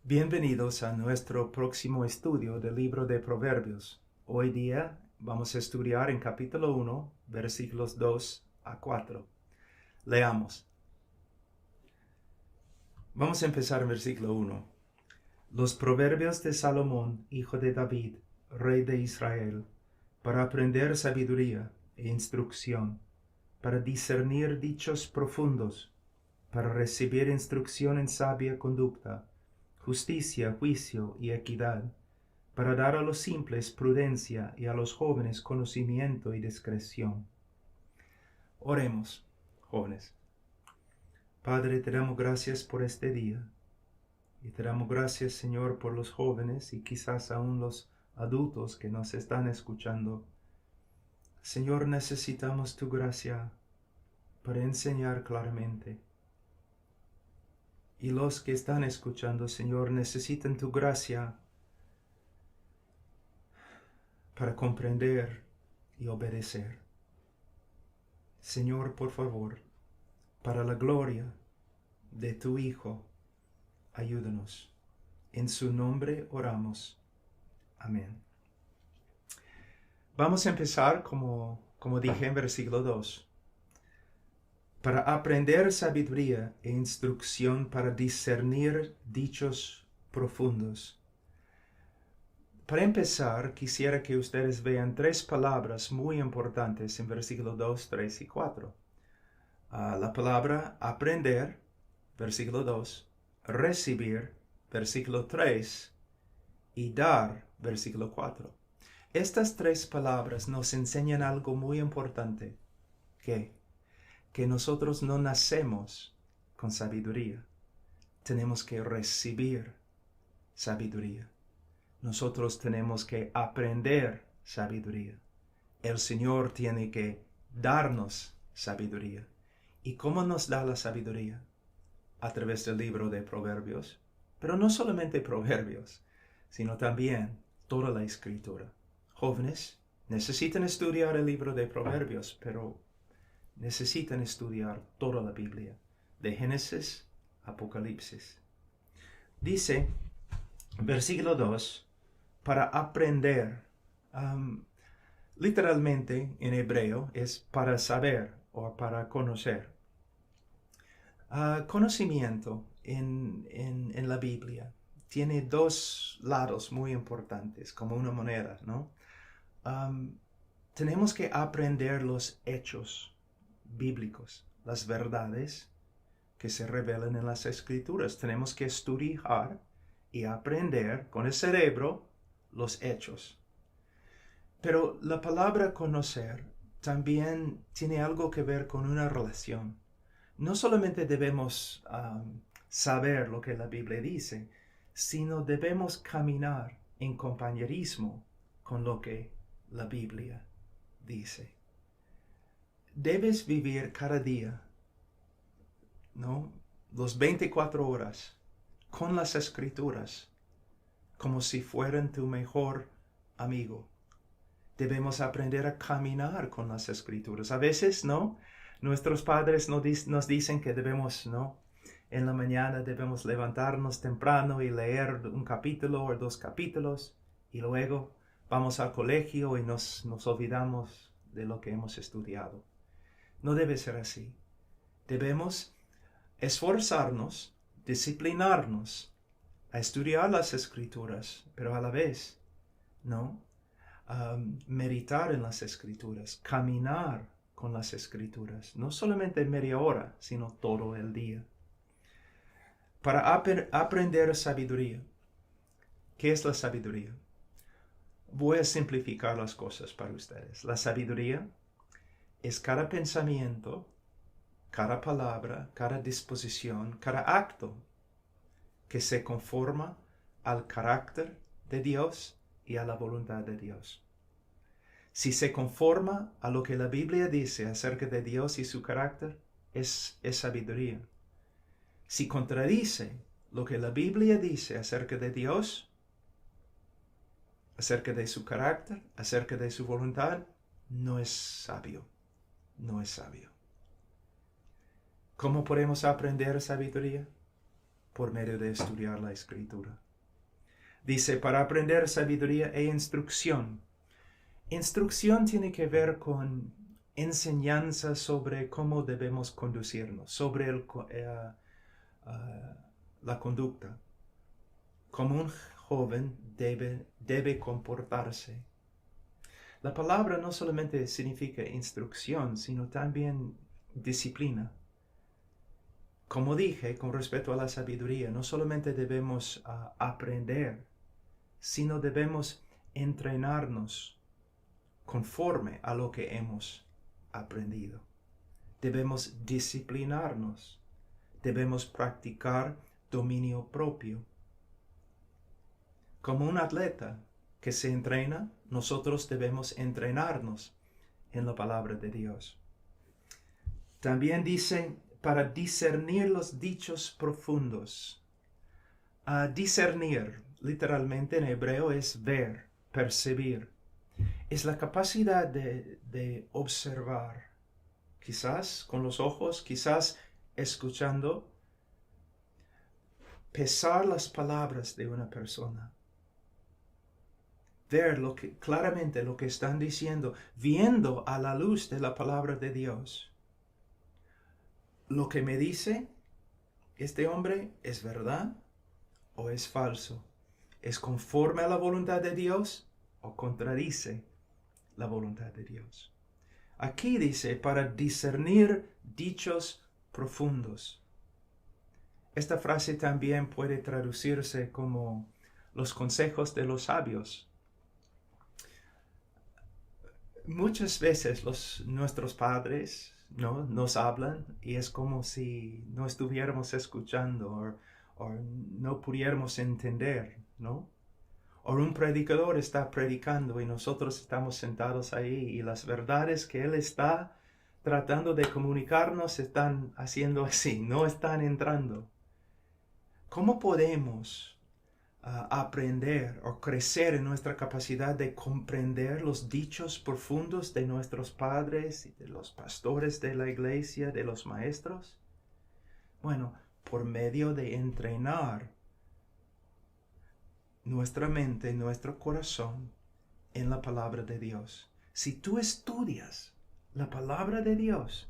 Bienvenidos a nuestro próximo estudio del libro de Proverbios. Hoy día vamos a estudiar en capítulo 1, versículos 2 a 4. Leamos. Vamos a empezar en versículo 1. Los proverbios de Salomón, hijo de David, rey de Israel, para aprender sabiduría e instrucción, para discernir dichos profundos, para recibir instrucción en sabia conducta, justicia, juicio y equidad, para dar a los simples prudencia y a los jóvenes conocimiento y discreción. Oremos, jóvenes. Padre, te damos gracias por este día. Y te damos gracias, Señor, por los jóvenes y quizás aún los adultos que nos están escuchando. Señor, necesitamos tu gracia para enseñar claramente. Y los que están escuchando, Señor, necesitan tu gracia para comprender y obedecer. Señor, por favor, para la gloria de tu Hijo, ayúdanos. En su nombre oramos. Amén. Vamos a empezar, como dije en versículo 2. Para aprender sabiduría e instrucción para discernir dichos profundos. Para empezar, quisiera que ustedes vean tres palabras muy importantes en versículos 2, 3 y 4. La palabra aprender, versículo 2, recibir, versículo 3, y dar, versículo 4. Estas tres palabras nos enseñan algo muy importante, que nosotros no nacemos con sabiduría. Tenemos que recibir sabiduría. Nosotros tenemos que aprender sabiduría. El Señor tiene que darnos sabiduría. ¿Y cómo nos da la sabiduría? A través del libro de Proverbios. Pero no solamente Proverbios, sino también toda la Escritura. Jóvenes, necesitan estudiar el libro de Proverbios, pero necesitan estudiar toda la Biblia, de Génesis a Apocalipsis. Dice, versículo 2, para aprender. Literalmente en hebreo es para saber o para conocer. Conocimiento en la Biblia tiene dos lados muy importantes, como una moneda, ¿no? Tenemos que aprender los hechos bíblicos, las verdades que se revelan en las Escrituras. Tenemos que estudiar y aprender con el cerebro los hechos. Pero la palabra conocer también tiene algo que ver con una relación. No solamente debemos saber lo que la Biblia dice, sino debemos caminar en compañerismo con lo que la Biblia dice. Debes vivir cada día, ¿no? Los 24 horas con las Escrituras como si fueran tu mejor amigo. Debemos aprender a caminar con las Escrituras. A veces, ¿no? Nuestros padres nos dicen que debemos, ¿no? En la mañana debemos levantarnos temprano y leer un capítulo o dos capítulos y luego vamos al colegio y nos olvidamos de lo que hemos estudiado. No debe ser así. Debemos esforzarnos, disciplinarnos a estudiar las Escrituras, pero a la vez, ¿no? Meditar en las Escrituras, caminar con las Escrituras, no solamente media hora, sino todo el día. Para aprender sabiduría. ¿Qué es la sabiduría? Voy a simplificar las cosas para ustedes. La sabiduría es cada pensamiento, cada palabra, cada disposición, cada acto que se conforma al carácter de Dios y a la voluntad de Dios. Si se conforma a lo que la Biblia dice acerca de Dios y su carácter, es sabiduría. Si contradice lo que la Biblia dice acerca de Dios, acerca de su carácter, acerca de su voluntad, no es sabio. No es sabio. ¿Cómo podemos aprender sabiduría? por medio de estudiar la Escritura. Dice, para aprender sabiduría e instrucción. Instrucción tiene que ver con enseñanza sobre cómo debemos conducirnos, sobre la conducta. Como un joven debe comportarse. La palabra no solamente significa instrucción, sino también disciplina. Como dije, con respecto a la sabiduría, no solamente debemos aprender, sino debemos entrenarnos conforme a lo que hemos aprendido. Debemos disciplinarnos. Debemos practicar dominio propio. Como un atleta que se entrena, nosotros debemos entrenarnos en la palabra de Dios. También dice, para discernir los dichos profundos. Discernir, literalmente en hebreo, es ver, percibir. Es la capacidad de observar, quizás con los ojos, quizás escuchando, pesar las palabras de una persona. Ver claramente lo que están diciendo, viendo a la luz de la palabra de Dios. Lo que me dice este hombre es verdad o es falso. ¿Es conforme a la voluntad de Dios o contradice la voluntad de Dios? Aquí dice, para discernir dichos profundos. Esta frase también puede traducirse como los consejos de los sabios. Muchas veces nuestros padres nos hablan y es como si no estuviéramos escuchando o no pudiéramos entender, ¿no? O un predicador está predicando y nosotros estamos sentados ahí y las verdades que él está tratando de comunicarnos están haciendo así, no están entrando. ¿Cómo podemos aprender o crecer en nuestra capacidad de comprender los dichos profundos de nuestros padres y de los pastores de la iglesia, de los maestros? Bueno, por medio de entrenar nuestra mente, nuestro corazón en la palabra de Dios. Si tú estudias la palabra de Dios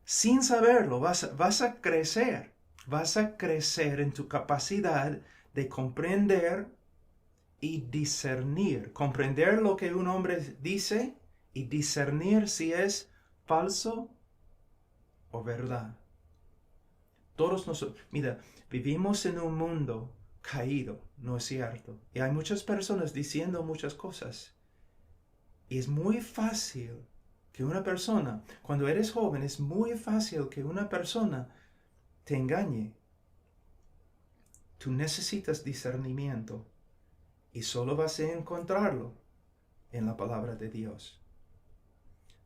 sin saberlo, vas a crecer. Vas a crecer en tu capacidad de comprender y discernir. Comprender lo que un hombre dice y discernir si es falso o verdad. Todos nosotros, mira, vivimos en un mundo caído, ¿no es cierto? Y hay muchas personas diciendo muchas cosas. Y es muy fácil que una persona, cuando eres joven, es muy fácil que una persona te engañe. Tú necesitas discernimiento y solo vas a encontrarlo en la palabra de Dios.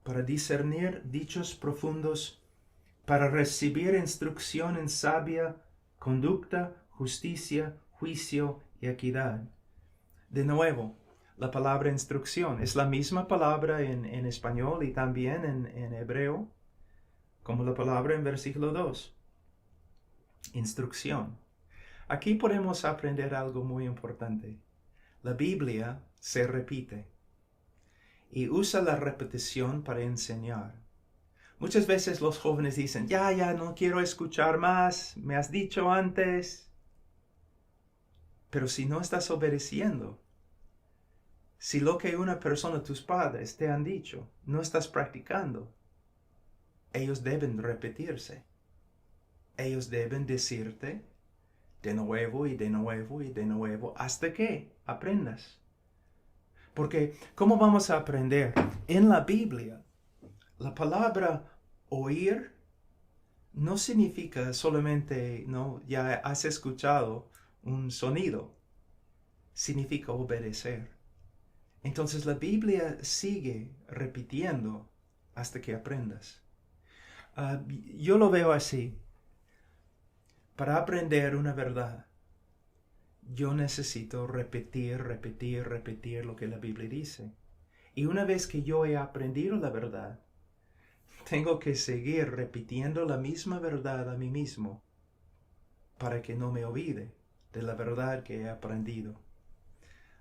Para discernir dichos profundos, para recibir instrucción en sabia conducta, justicia, juicio y equidad. De nuevo, la palabra instrucción es la misma palabra en español y también en hebreo, como la palabra en versículo 2. Instrucción. Aquí podemos aprender algo muy importante. La Biblia se repite y usa la repetición para enseñar. Muchas veces los jóvenes dicen, ya, no quiero escuchar más, me has dicho antes. Pero si no estás obedeciendo, si lo que una persona, tus padres, te han dicho, no estás practicando, ellos deben repetirse. Ellos deben decirte de nuevo y de nuevo y de nuevo hasta que aprendas. Porque, ¿cómo vamos a aprender? En la Biblia, la palabra oír no significa solamente, no, ya has escuchado un sonido. Significa obedecer. Entonces la Biblia sigue repitiendo hasta que aprendas. Yo lo veo así. Para aprender una verdad, yo necesito repetir lo que la Biblia dice. Y una vez que yo he aprendido la verdad, tengo que seguir repitiendo la misma verdad a mí mismo. para que no me olvide de la verdad que he aprendido.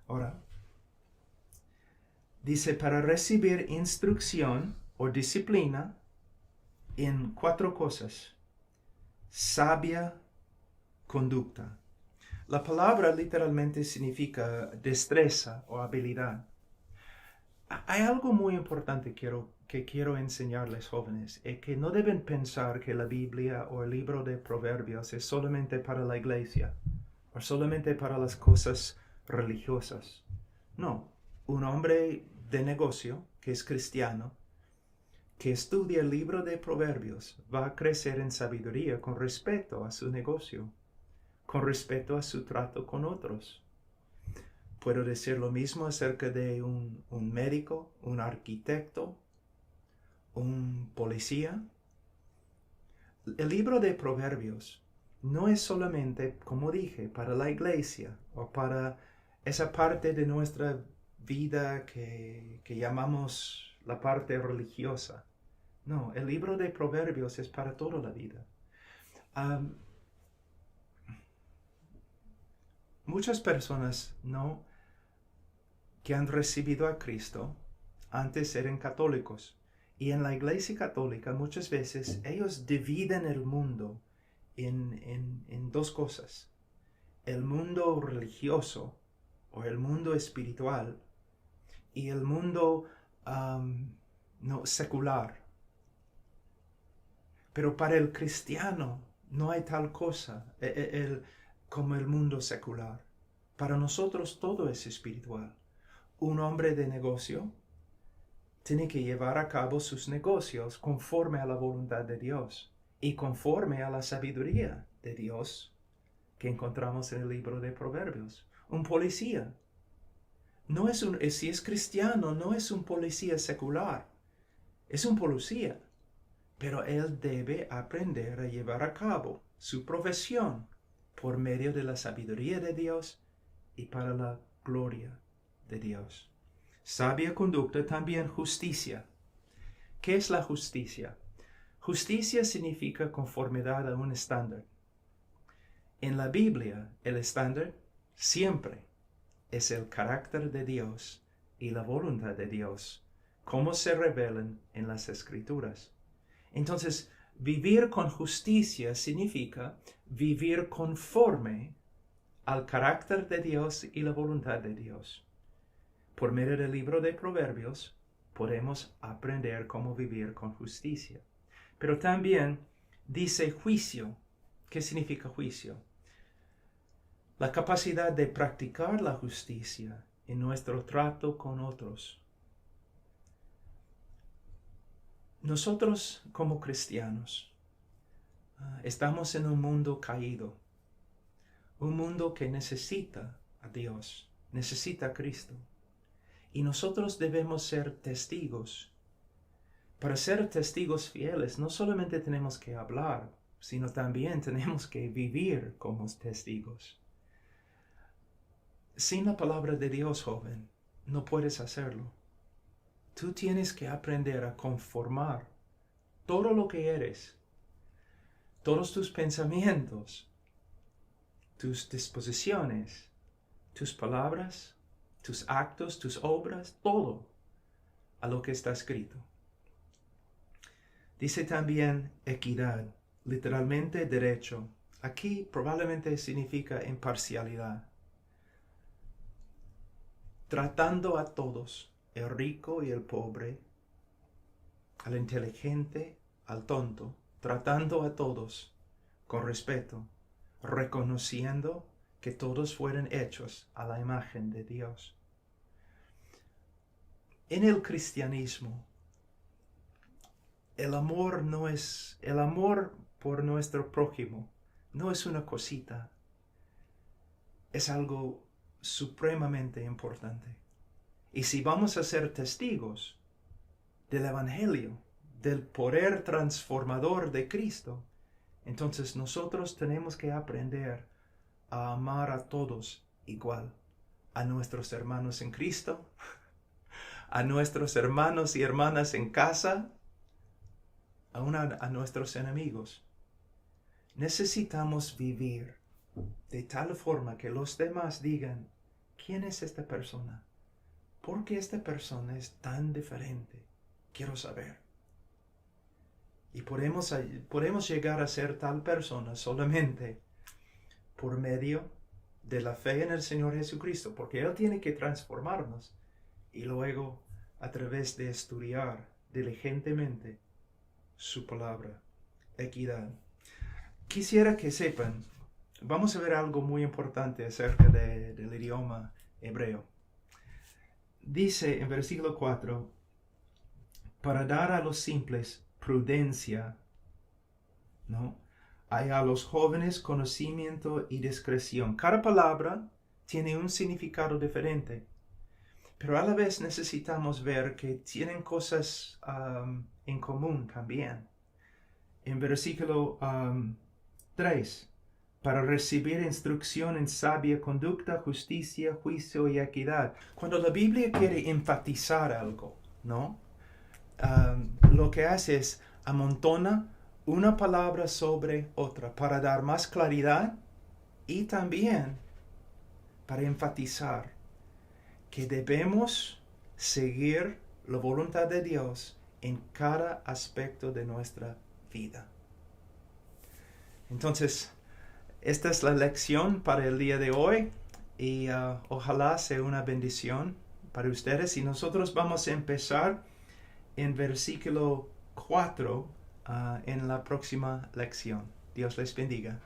Ahora, dice, para recibir instrucción o disciplina en 4 cosas. Sabia conducta. La palabra literalmente significa destreza o habilidad. Hay algo muy importante que quiero enseñarles, jóvenes, es que no deben pensar que la Biblia o el libro de Proverbios es solamente para la iglesia o solamente para las cosas religiosas. No, un hombre de negocio que es cristiano, que estudia el libro de Proverbios, va a crecer en sabiduría con respecto a su negocio, con respecto a su trato con otros. Puedo decir lo mismo acerca de un médico, un arquitecto, un policía. El libro de Proverbios no es solamente, como dije, para la iglesia o para esa parte de nuestra vida que llamamos la parte religiosa. No, el libro de Proverbios es para toda la vida. Muchas personas que han recibido a Cristo antes eran católicos. Y en la iglesia católica muchas veces ellos dividen el mundo en 2 cosas. El mundo religioso o el mundo espiritual y el mundo secular. Pero para el cristiano no hay tal cosa como el mundo secular. Para nosotros todo es espiritual. Un hombre de negocio tiene que llevar a cabo sus negocios conforme a la voluntad de Dios y conforme a la sabiduría de Dios que encontramos en el libro de Proverbios. Un policía si es cristiano, no es un policía secular, es un policía, pero él debe aprender a llevar a cabo su profesión por medio de la sabiduría de Dios y para la gloria de Dios. Sabia conducta, también justicia. ¿Qué es la justicia? Justicia significa conformidad a un estándar. En la Biblia, el estándar siempre es el carácter de Dios y la voluntad de Dios, como se revelan en las Escrituras. Entonces, vivir con justicia significa vivir conforme al carácter de Dios y la voluntad de Dios. Por medio del libro de Proverbios podemos aprender cómo vivir con justicia. Pero también dice juicio. ¿Qué significa juicio? La capacidad de practicar la justicia en nuestro trato con otros. Nosotros como cristianos estamos en un mundo caído, un mundo que necesita a Dios, necesita a Cristo. Y nosotros debemos ser testigos. Para ser testigos fieles, no solamente tenemos que hablar, sino también tenemos que vivir como testigos. Sin la palabra de Dios, joven, no puedes hacerlo. Tú tienes que aprender a conformar todo lo que eres, todos tus pensamientos, tus disposiciones, tus palabras, tus actos, tus obras, todo a lo que está escrito. Dice también equidad, literalmente derecho. Aquí probablemente significa imparcialidad. Tratando a todos, el rico y el pobre, al inteligente, al tonto, tratando a todos con respeto, reconociendo que todos fueron hechos a la imagen de Dios. En el cristianismo, el amor por nuestro prójimo no es una cosita, es algo supremamente importante. Y si vamos a ser testigos del Evangelio, del poder transformador de Cristo, entonces nosotros tenemos que aprender a amar a todos igual, a nuestros hermanos en Cristo, a nuestros hermanos y hermanas en casa, aún a nuestros enemigos. necesitamos vivir de tal forma que los demás digan, ¿quién es esta persona? ¿Por qué esta persona es tan diferente? Quiero saber. Y podemos llegar a ser tal persona solamente por medio de la fe en el Señor Jesucristo, porque Él tiene que transformarnos y luego a través de estudiar diligentemente su palabra, equidad. Quisiera que sepan, vamos a ver algo muy importante acerca del idioma hebreo. Dice en versículo 4, para dar a los simples prudencia, ¿no? Hay a los jóvenes conocimiento y discreción. Cada palabra tiene un significado diferente, pero a la vez necesitamos ver que tienen cosas en común también. En versículo 3, para recibir instrucción en sabia conducta, justicia, juicio y equidad. Cuando la Biblia quiere enfatizar algo, ¿no? Lo que hace es amontona una palabra sobre otra para dar más claridad y también para enfatizar que debemos seguir la voluntad de Dios en cada aspecto de nuestra vida. Entonces, esta es la lección para el día de hoy y ojalá sea una bendición para ustedes. Y nosotros vamos a empezar en versículo 4 en la próxima lección. Dios les bendiga.